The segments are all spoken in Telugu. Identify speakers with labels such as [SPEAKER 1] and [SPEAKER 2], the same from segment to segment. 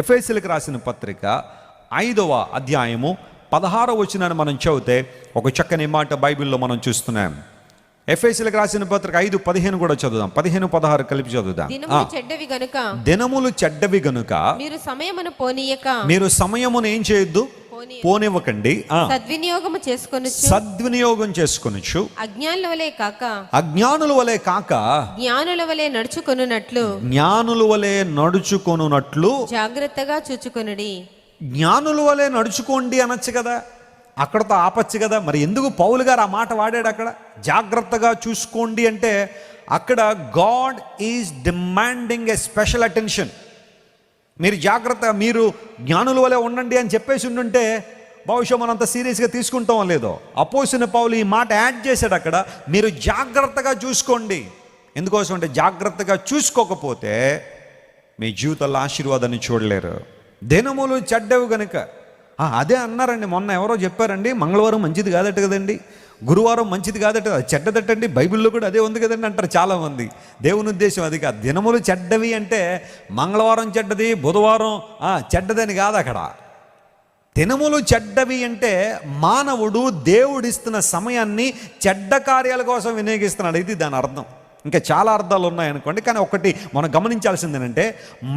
[SPEAKER 1] ఎఫెసీయులకు రాసిన పత్రిక 5వ అధ్యాయము 16వ వచనాన్ని మనం చదివితే ఒక చక్కని మాట బైబిల్లో మనం చూస్తున్నాం. ఎఫెసీయులకు రాసిన పత్రిక 5:15 కూడా చదువుదాం. 15-16 కలిపి చదువుదాం. దినములు చెడ్డవి గనుక మీరు సమయమును ఏం చేయొద్దు, పోనివ్వకండి. సద్వినియోగం చేసుకొనొచ్చు. అజ్ఞానుల వలె కాక జ్ఞానుల వలె నడుచుకొనున్నట్లు
[SPEAKER 2] జాగ్రత్తగా చూచుకొనుడి.
[SPEAKER 1] జ్ఞానుల వలె నడుచుకోండి అనొచ్చు కదా, అక్కడతో ఆపచ్చు కదా. మరి ఎందుకు పౌలు గారు ఆ మాట వాడాడు? అక్కడ జాగ్రత్తగా చూసుకోండి అంటే అక్కడ God is demanding a special attention. మీరు జాగ్రత్త, మీరు జ్ఞానుల వలె ఉండండి అని చెప్పేసి ఉండుంటే బహుశా మనం అంత సీరియస్గా తీసుకుంటాం లేదో. అపోస్తలుడైన పౌలు ఈ మాట యాడ్ చేశాడు అక్కడ, మీరు జాగ్రత్తగా చూసుకోండి. ఎందుకోసం అంటే జాగ్రత్తగా చూసుకోకపోతే మీ జీవితంలో ఆశీర్వాదాన్ని చూడలేరు. దినములు చెడ్డవి గనుక అదే అన్నారండి. మొన్న ఎవరో చెప్పారండి, మంగళవారం మంచిది కాదట కదండి, గురువారం మంచిది కాదట, అది చెడ్డదటండి, బైబిల్లో కూడా అదే ఉంది కదండి అంటారు చాలామంది. దేవుని ఉద్దేశం అది కాదు. దినములు చెడ్డవి అంటే మంగళవారం చెడ్డది, బుధవారం చెడ్డదని కాదు. అక్కడ దినములు చెడ్డవి అంటే మానవుడు దేవుడిస్తున్న సమయాన్ని చెడ్డ కార్యాల కోసం వినియోగిస్తున్నాడు. ఇది దాని అర్థం. ఇంకా చాలా అర్థాలు ఉన్నాయనుకోండి, కానీ ఒకటి మనం గమనించాల్సింది ఏంటంటే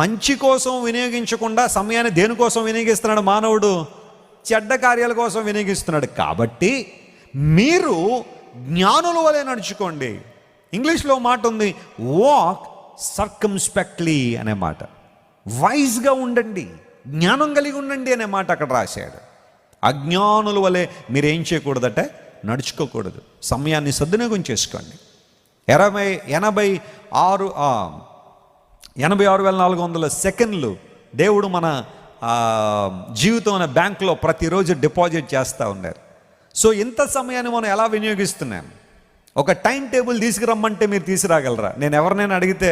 [SPEAKER 1] మంచి కోసం వినియోగించకుండా సమయాన్ని దేనికోసం వినియోగిస్తున్నాడు మానవుడు? చెడ్డ కార్యాల కోసం వినియోగిస్తున్నాడు. కాబట్టి మీరు జ్ఞానుల వలె నడుచుకోండి. ఇంగ్లీష్లో మాట ఉంది, వాక్ సర్కమ్స్పెక్ట్లీ అనే మాట. వైజ్గా ఉండండి, జ్ఞానం కలిగి ఉండండి అనే మాట అక్కడ రాశాడు. అజ్ఞానుల వలె మీరేం చేయకూడదట, నడుచుకోకూడదు. సమయాన్ని సద్వినియోగం చేసుకోండి. 86,400 సెకండ్లు దేవుడు మన జీవితం అనే బ్యాంకులో ప్రతిరోజు డిపాజిట్ చేస్తూ ఉన్నారు. సో ఇంత సమయాన్ని మనం ఎలా వినియోగిస్తున్నాం? ఒక టైం టేబుల్ తీసుకురమ్మంటే మీరు తీసుకురాగలరా? నేను ఎవరినైనా అడిగితే,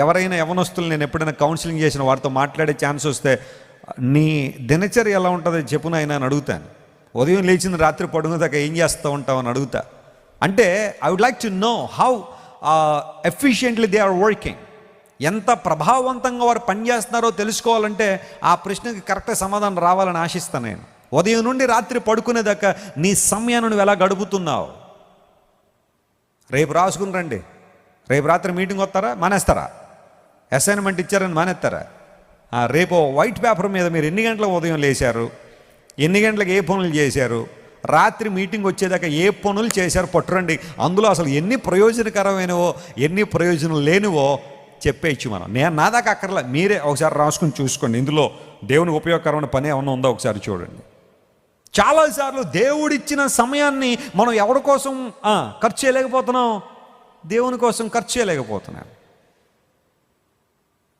[SPEAKER 1] ఎవరైనా యవనస్తులు నేను ఎప్పుడైనా కౌన్సిలింగ్ చేసిన వారితో మాట్లాడే ఛాన్స్ వస్తే నీ దినచర్య ఎలా ఉంటుందో చెప్పు నాయనా అని అడుగుతాను. ఉదయం లేచిన రాత్రి పడుకునేదాకా ఏం చేస్తూ ఉంటావు అని అడుగుతా. అంటే I would like to know how efficiently they are working. ఎంత ప్రభావవంతంగా వారు పనిచేస్తున్నారో తెలుసుకోవాలంటే ఆ ప్రశ్నకి కరెక్ట్గా సమాధానం రావాలని ఆశిస్తాను నేను. ఉదయం నుండి రాత్రి పడుకునేదాకా నీ సమయాన్ని నువ్వు ఎలా గడుపుతున్నావు? రేపు రాసుకుని రండి, రేపు రాత్రి మీటింగ్ వస్తారా, మానేస్తారా? అసైన్మెంట్ ఇచ్చారని మానేస్తారా? రేపు వైట్ పేపర్ మీద మీరు ఎన్ని గంటలకు ఉదయం లేచారు, ఎన్ని గంటలకు ఏ పనులు చేశారు, రాత్రి మీటింగ్ వచ్చేదాకా ఏ పనులు చేశారు పట్టురండి. అందులో అసలు ఎన్ని ప్రయోజనకరమైనవో ఎన్ని ప్రయోజనం లేనివో చెప్పేయచ్చు మనం. నేను నా దాకా అక్కర్లా, మీరే ఒకసారి రాసుకుని చూసుకోండి. ఇందులో దేవునికి ఉపయోగకరమైన పని ఏమన్నా ఉందో ఒకసారి చూడండి. చాలాసార్లు దేవుడిచ్చిన సమయాన్ని మనం ఎవరి కోసం ఖర్చు చేయలేకపోతున్నాం? దేవుని కోసం ఖర్చు చేయలేకపోతున్నాం.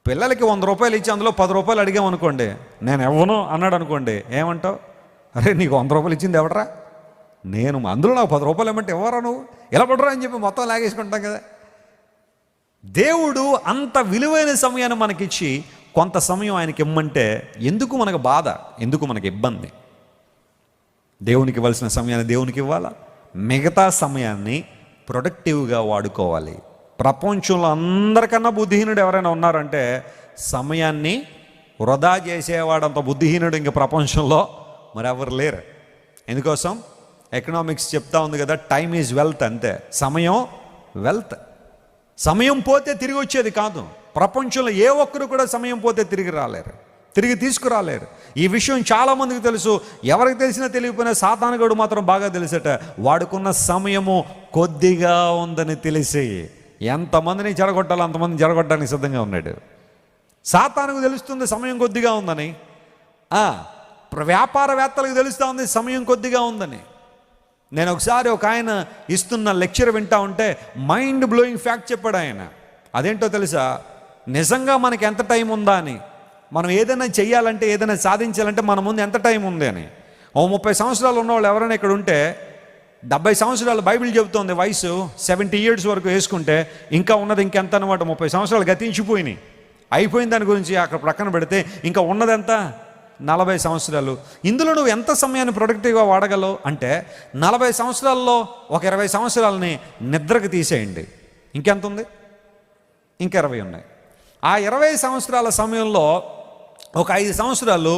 [SPEAKER 1] పిల్లలకి 100 రూపాయలు ఇచ్చి అందులో 10 రూపాయలు అడిగామనుకోండి, నేను ఇవ్వను అన్నాడు అనుకోండి, ఏమంటావు? అరే నీకు 100 రూపాయలు ఇచ్చింది ఎవడరా? నేను, అందులో నాకు 10 రూపాయలు ఇవ్వమంటే ఎవరా నువ్వు, ఎలా పడరా అని చెప్పి మొత్తం లాగేసుకుంటాం కదా. దేవుడు అంత విలువైన సమయాన్ని మనకిచ్చి కొంత సమయం ఆయనకి ఇమ్మంటే ఎందుకు మనకు బాధ, ఎందుకు మనకి ఇబ్బంది? దేవునికి ఇవ్వాల్సిన సమయాన్ని దేవునికి ఇవ్వాలా, మిగతా సమయాన్ని ప్రొడక్టివ్గా వాడుకోవాలి. ప్రపంచంలో అందరికన్నా బుద్ధిహీనుడు ఎవరైనా ఉన్నారంటే సమయాన్ని వృధా చేసేవాడంత బుద్ధిహీనుడు ఇంక ప్రపంచంలో మరెవరు లేరు. ఎందుకోసం? ఎకనామిక్స్ చెప్తా ఉంది కదా, టైమ్ ఈజ్ వెల్త్. అంతే, సమయం వెల్త్. సమయం పోతే తిరిగి వచ్చేది కాదు. ప్రపంచంలో ఏ ఒక్కరు కూడా సమయం పోతే తిరిగి రాలేరు, తిరిగి తీసుకురాలేరు. ఈ విషయం చాలామందికి తెలుసు. ఎవరికి తెలిసినా తెలియకపోయినా సాతానుగాడు మాత్రం బాగా తెలుసట. వాడుకున్న సమయము కొద్దిగా ఉందని తెలిసి ఎంతమందిని చెడగొట్టాలో అంతమందిని చెడగొట్టడానికి సిద్ధంగా ఉన్నాడు. సాతానుకు తెలుస్తుంది సమయం కొద్దిగా ఉందని, వ్యాపారవేత్తలకు తెలుస్తూ ఉంది సమయం కొద్దిగా ఉందని. నేను ఒకసారి ఒక ఆయన ఇస్తున్న లెక్చర్ వింటా ఉంటే మైండ్ బ్లోయింగ్ ఫ్యాక్ట్ చెప్పాడు ఆయన. అదేంటో తెలుసా? నిజంగా మనకి ఎంత టైం ఉందా అని, మనం ఏదైనా చెయ్యాలంటే, ఏదైనా సాధించాలంటే మన ముందు ఎంత టైం ఉంది అని. 30 సంవత్సరాలు ఉన్నవాళ్ళు ఎవరైనా ఇక్కడ ఉంటే 70 సంవత్సరాలు బైబిల్ చెబుతోంది వయసు, 70 years వరకు వేసుకుంటే ఇంకా ఉన్నది ఇంకెంత అనమాట. 30 సంవత్సరాలు గతించిపోయినాయి, అయిపోయిన దాని గురించి అక్కడ ప్రక్కన పెడితే ఇంకా ఉన్నదంతా 40 సంవత్సరాలు. ఇందులో నువ్వు ఎంత సమయాన్ని ప్రొడక్టివ్గా వాడగలవు అంటే 40 సంవత్సరాల్లో ఒక 20 సంవత్సరాలని నిద్రకు తీసేయండి, ఇంకెంత ఉంది? ఇంకా 20 ఉన్నాయి. ఆ 20 సంవత్సరాల సమయంలో ఒక 5 సంవత్సరాలు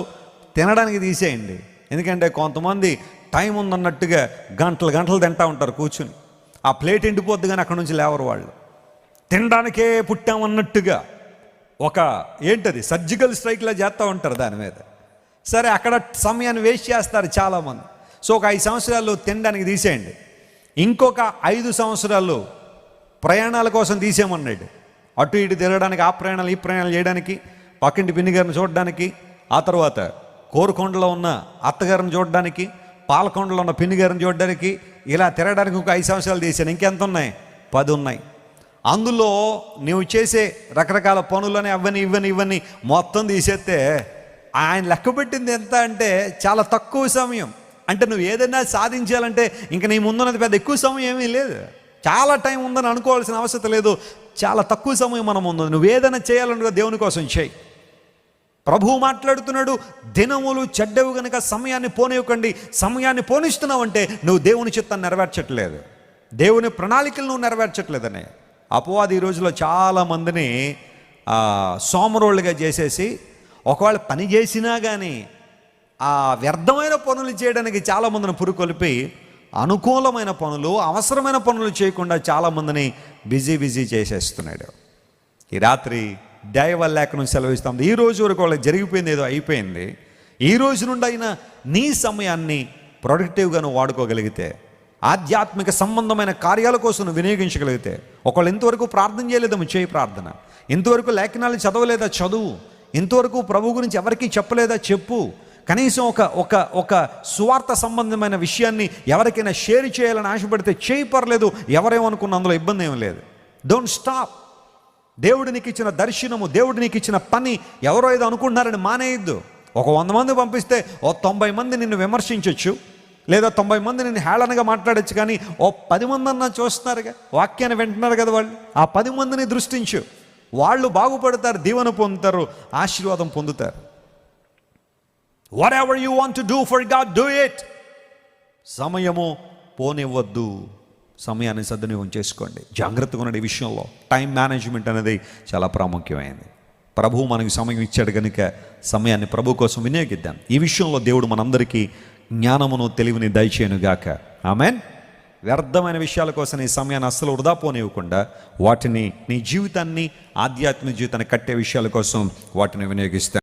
[SPEAKER 1] తినడానికి తీసేయండి. ఎందుకంటే కొంతమంది టైం ఉందన్నట్టుగా గంటలు గంటలు తింటూ ఉంటారు కూర్చుని. ఆ ప్లేట్ ఎండిపోద్ది కానీ అక్కడ నుంచి లేవరు వాళ్ళు. తినడానికే పుట్టామన్నట్టుగా ఒక ఏంటది సర్జికల్ స్ట్రైక్లా చేస్తూ ఉంటారు దాని మీద. సరే, అక్కడ సమయాన్ని వేస్ట్ చేస్తారు చాలామంది. సో ఒక 5 సంవత్సరాలు తినడానికి తీసేయండి. ఇంకొక 5 సంవత్సరాలు ప్రయాణాల కోసం తీసేయమన్నాడు. అటు ఇటు తిరగడానికి, ఆ ప్రయాణాలు ఈ ప్రయాణాలు చేయడానికి, పక్కింటి పిన్ని గారిని చూడడానికి, ఆ తర్వాత కోరుకొండలో ఉన్న అత్తగారిని చూడడానికి, పాలకొండలో ఉన్న పిన్ని గారిని చూడడానికి, ఇలా తిరగడానికి ఒక 5 సంవత్సరాలు తీసాను. ఇంకెంత ఉన్నాయి? 10 ఉన్నాయి. అందులో నువ్వు చేసే రకరకాల పనులని ఇవన్నీ మొత్తం తీసేస్తే ఆయన లెక్క పెట్టింది ఎంత అంటే చాలా తక్కువ సమయం. అంటే నువ్వు ఏదైనా సాధించాలంటే ఇంక నీ ముందున్నది పెద్ద ఎక్కువ సమయం ఏమీ లేదు. చాలా టైం ఉందని అనుకోవాల్సిన అవసరం లేదు. చాలా తక్కువ సమయం మనం ఉంది. నువ్వు ఏదైనా చేయాలనుకో దేవుని కోసం చేయి. ప్రభువు మాట్లాడుతున్నాడు, దినములు చెడ్డవు కనుక సమయాన్ని పోనివ్వకండి. సమయాన్ని పోనిస్తున్నావంటే నువ్వు దేవుని చిత్తాన్ని నెరవేర్చట్లేదు, దేవుని ప్రణాళికలు నువ్వు నెరవేర్చట్లేదనే. అపవాది ఈ రోజులో చాలామందిని సోమరోళ్ళుగా చేసేసి, ఒకవేళ పని చేసినా కానీ ఆ వ్యర్థమైన పనులు చేయడానికి చాలామందిని పురుకొల్పి, అనుకూలమైన పనులు, అవసరమైన పనులు చేయకుండా చాలామందిని బిజీ చేసేస్తున్నాడు. ఈ రాత్రి దైవ లేఖనం సెలవిస్తాం. ఈ రోజు వరకు వాళ్ళకి జరిగిపోయింది, ఏదో అయిపోయింది. ఈ రోజు నుండి అయినా నీ సమయాన్ని ప్రొడక్టివ్గా నువ్వు వాడుకోగలిగితే, ఆధ్యాత్మిక సంబంధమైన కార్యాల కోసం నువ్వు వినియోగించగలిగితే, ఒకళ్ళు ఇంతవరకు ప్రార్థన చేయలేదేమో చేయి ప్రార్థన, ఇంతవరకు లేఖనాలు చదవలేదా చదువు, ఇంతవరకు ప్రభు గురించి ఎవరికీ చెప్పలేదా చెప్పు. కనీసం ఒక సువార్త సంబంధమైన విషయాన్ని ఎవరికైనా షేర్ చేయాలని ఆశపడితే చేయి, పర్లేదు. ఎవరేమనుకున్న అందులో ఇబ్బంది ఏం లేదు. Don't stop. దేవుడు నీకు ఇచ్చిన దర్శనము, దేవుడు నీకు ఇచ్చిన పని ఎవరో ఏదో అనుకుంటున్నారని మానేయద్దు. ఒక 100 మంది పంపిస్తే 90 మంది నిన్ను విమర్శించవచ్చు, లేదా 90 మంది నిన్ను హేళనగా మాట్లాడచ్చు. కానీ 10 మంది అన్నా చూస్తున్నారుగా, వాక్యాన్ని వింటున్నారు కదా వాళ్ళు. ఆ 10 మందిని దృష్టించు. వాళ్ళు బాగుపడతారు, దీవెన పొందుతారు, ఆశీర్వాదం పొందుతారు. Whatever you want to do for God, do it. సమయము పోనివ్వద్దు. సమయాన్ని సద్వినియోగం చేసుకోండి. జాగ్రత్తగా ఉండండి. ఈ విషయంలో టైం మేనేజ్మెంట్ అనేది చాలా ప్రాముఖ్యమైనది. ప్రభువు మనకి సమయం ఇచ్చాడు కనుక సమయాన్ని ప్రభు కోసం వినియోగిద్దాం. ఈ విషయంలో దేవుడు మనందరికీ జ్ఞానమును, తెలివిని దయచేయునుగాక. ఆమేన్. వ్యర్థమైన విషయాల కోసం నీ సమయాన్ని అస్సలు వృధా పోనివ్వకుండా వాటిని నీ జీవితాన్ని, ఆధ్యాత్మిక జీవితాన్ని కట్టే విషయాల కోసం వాటిని వినియోగిస్తాను.